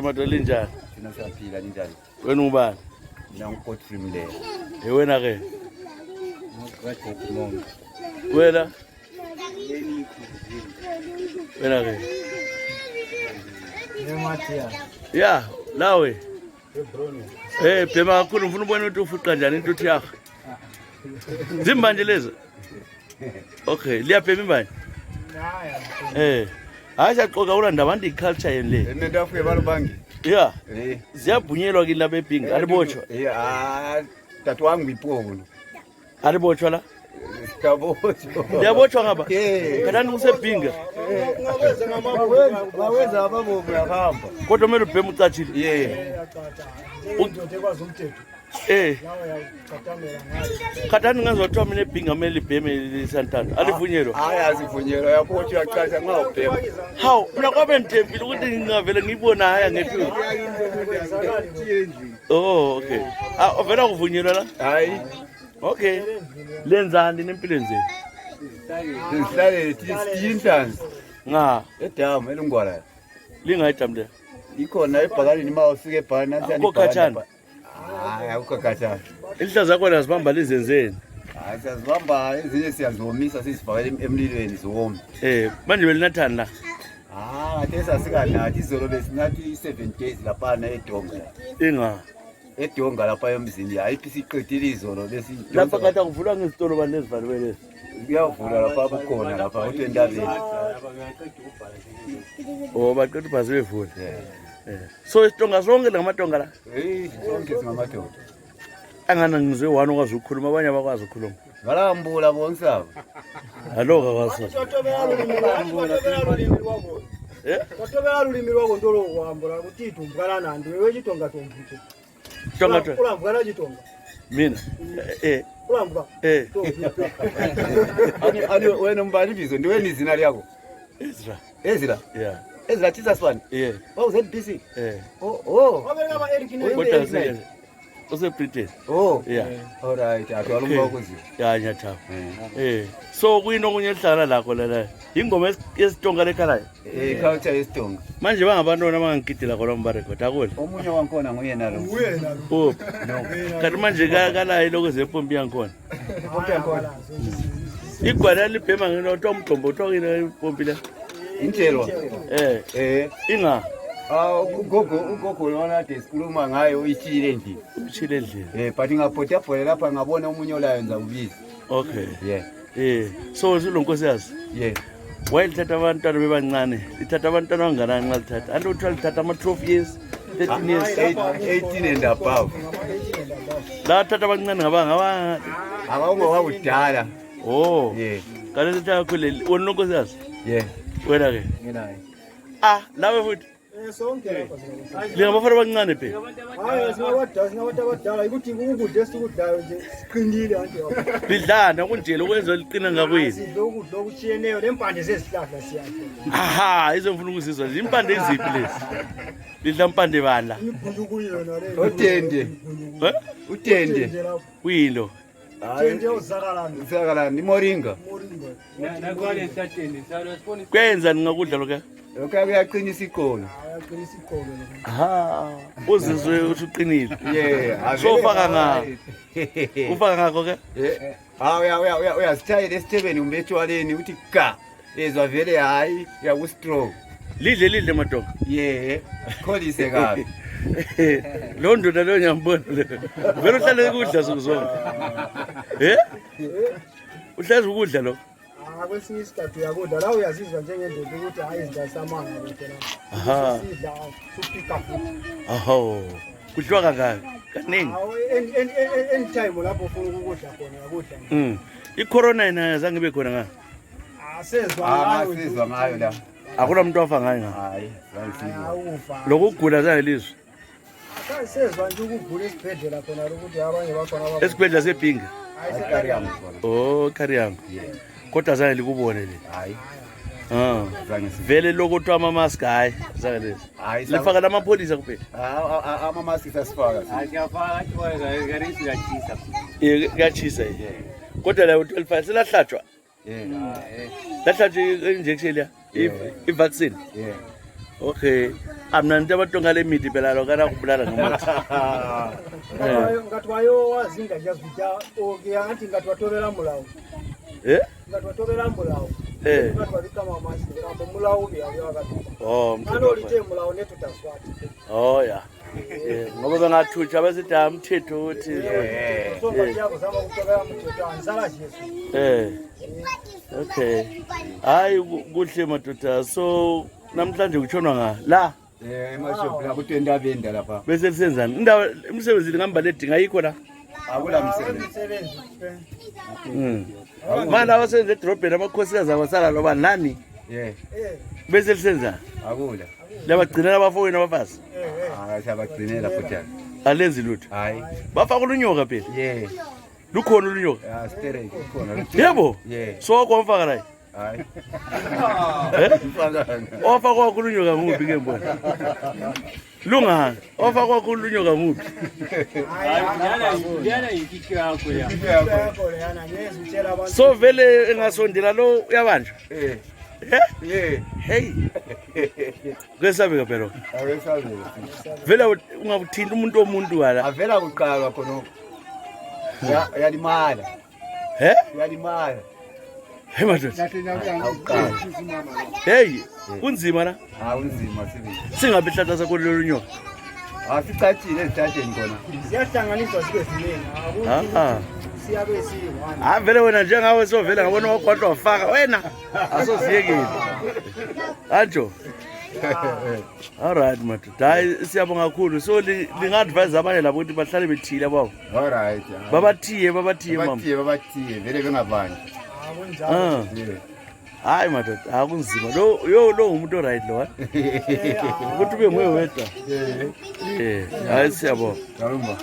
Madole njani? Thina siyaphila njani? Wena ubani? Mina ngikotri mle. Wena ke? Ngikwathi Mongo. Wena? Wena ke? Emathia. Ya, lawe. Bhema kakhulu ngifuna ubone ukuthi ufuqa njani intuthu yakho. Zimbanje lezi? Okay, liyabhema imbanje? Hayi siyaxoxa ulanda abantu iculture yeni le. Nento afuye balubangi. Yeah. Ziyabhunyelwa kini lapha eBinga. Alibotshwa. Tatu wangu bipono. Alibotshwa la? Stabotshwa. Liyabotshwa ngapha? Kanani kuseBinga? Bawenza ababovu yahamba. Kodwa kumele ubhema ucatshile. Khatani ngazothiwa mina eBinga kumele ibheme lisantana. Alivunyelwa? Hayi asivunyelwa yabotshwa yaqasha nxa ubhema. Hawu, mina kwabe ngithembile ukuthi ngingavele ngiyibona haya ngephi. Oh, okay. Vela kuvunyelwa la? Hayi. Okay. Lenzani nempilo zenu? Sihlale tiyinhlanzi. Nga Edamu elungwala. Lingayidamu le. Ikhona ebhakanini ma ufike ebhakani nansi Akukho khatshana. Hayi akukho khatshana. Inhlanzi zakhona zibamba lizenzeni. Hayi siyazibamba ezinye siyazomisa sizifake emlilweni ziwome. Manje belinathani la? Ngathi sasikanathi izolo besinathi 7 days lapha eDonga. Inga. eDonga lapha emzini ayiphi siqedile izolo bese lapha kade kuvulwa ngezitolo bani lezivaliwe lezi. Kuyavula lapha bukhona lapha uthi endabeni. Baqeda ubhazi bevula. So isitonga sonke ngamatonga la. Sonke singamatonga. Angana ngizwe wani okwazi ukukhuluma abanye abakwazi ukukhuluma. Ngalambula bonsaba. Aloka kwaso. Kotobela ulimi lwako ndolo kuhambula kuti itumbukala nandi wewe chitonga tombute. Tonga to. Ulambukala chitonga. Mina. Ulambuka. Ani wena mbali bizo ndiweni izina lyakho? Ezra. Ezra? Yeah. Ezra Tshisa Sibanda? Yeah. Oh ZBC. Oh. Wabeka ba Eric ne. Kodwa sike. Use-Britain. Oh. Yeah. All right. Akwalumba ukuziwa. Ya nyathaba. So kuyino kunye lihlala lakho la. Ingoma yesitonga lekhalayo. Culture yesitonga. Manje bangabantwana abangigidela khona umbarekhodi akule. Omunye wankhona nguye nalo. Nguye nalo. Oh. Kanti manje kalayo lokho zepompi yankhona. Ipompi yankhona. Igwala libhema nginothi umgqombo uthokile ipompi la. Injelwa. Inga. Ugogo lona desikhuluma ngayo ichile endlini. Ichile endlini. But ngaphoda phole lapha ngabona umunye olayenza ubizi. Okay. Yeah. So silonkosazi. Yeah. Wayelithatha abantwana bebancane. Lithatha abantwana abanganani nxa lithatha? Anti uthiwa lithatha ama-12 years, 13 years. 18 and above. La thatha abancane ngaba Abangowakudala. Oh. Yeah. Kanti lithatha kakhulu wona nonkosazi? Yeah. Wena ke? Nginayo. Lawe futhi. Sonke lapha. Lingabafana abancane phela. Hayi singabantu abadala ukuthi ukudla esikudlayo nje siqinile anti. Lidlana kunjele ukwenza liqina ngakwini. Sidla ukudla okutshiyeneyo nempande zezihlahla siyadla. Izofuna ukuzizwa nje impande eziphi lezi? Lidla impande bala. Imigujuku yona le. Utende. Utende. Kuyilo. Utende uzakalana. Uzakalana imoringa. Nakwale ehlatheni salo sibone. Kwenzani ngakudla lokho? Lokho kuyaqinisa iqolo. Ayaqinisa iqolo. Uzizwe uthi uqinile. Yeah. So ufaka ngakho. Ufaka ngakho ke? Uyasithayela esithebeni umbetshwaleni uthi ga. Ezwa vele hayi yakustrong. Lidle madonga. Yeah. Kholise kabi. Lo ndoda lo nyambona le. Vele uhlale ukudla zonke. Uhlaza ukudla lo. Kwesinye isikhathi uyakudla la uyazizwa njengendoda ukuthi hayi izinto samanga phela. Sidla supika futhi. Kudliwa kangaka kaningi. Anytime lapho ufuna ukudla khona yakudla. I-corona ina azange ibe khona ngaka. Asizwa ngayo la. Akuna umuntu wafa ngayo ngaka. Hayi, awufa. Lokugula zangelizwe. Akasezwa nje ukugula esibhedlela khona ukuthi abanye bakhona abanye. Esibhedlela seBinga. Kariyam khona. Kariyam. Kodwa zange likubone le. Hayi. Vele lokho ama-mask hayi zangelezi. Lifaka lamapholisa kuphela. Ama-mask sasifaka. Asiyafaka garisi yatshisa. Kuyatshisa kodwa la u-12 selahlatshwa. Lahlatshwa i-injection le, i-vaccine. Okay. Amnanto abatongale midi phela lo kana kubulala ngomuthi. Ngathi wayo wazinga ngiyazitya oke angathi ngathi watobela mulawo. Ngathi watobela mulawo. Ngathi walikama manje kambo mulawo ke yakwathi. Oh, Ngalo lithe mulawo nethu taswathi. Oh yeah. Ngoba bengathutsha besithi umthetho uthi So ngathi yakuzama ukutobela umthetho anzala Jesu. Okay. Hayi kuhle madoda. So namhlanje kutshonwa nga la Emashop la kutenda benda lapha. bese lisenzani indawo umsebenzi ngihamba ledinga ayikho la. Akula msebenzi. Manje abasebenza edrobheni amakhosikazi abasala loba nani bese lisenzani Akula. labagcinela abafowenu abafazi Siyabagcinela futhi. alenzi lutho Hayi. bafaka ulunyoka phela lukhona ulunyoka Straight khona. yebo Yeah. so kwamfaka la Hayi. ofa kwakho ulunyoka nguphi ke mbona lungani ofa kwakho ulunyoka nguphi Yana yikiki yakho ya. so vele engasondela lo uyabanjwa hey kwesabeka phela Awesabela. vele ungabuthinta umuntu wala Avela kuqala khona. Yalimala. Yalimala. hey madoda Awuqala. hey kunzima la Unzima sibi. singabe ihlahla sakho lolunyoka Asicatshile ezithatheni khona. Siyahlanganiswa sibe ziningi. Siyabe siyi-1. vele wena njengawe so vele ngabona wakwahlwa wafaka wena asoziyekile anjo alright madoda hayi siyabonga kakhulu so linga-advise abanye labo ukuthi bahlale bethile babo Alright. babathiye mama Babathiye vele bengabani. hayi madoda akunzima lo umuntu oright lo ukuthi ube nguwe wedwa hayi siyabonga Ngiyabonga.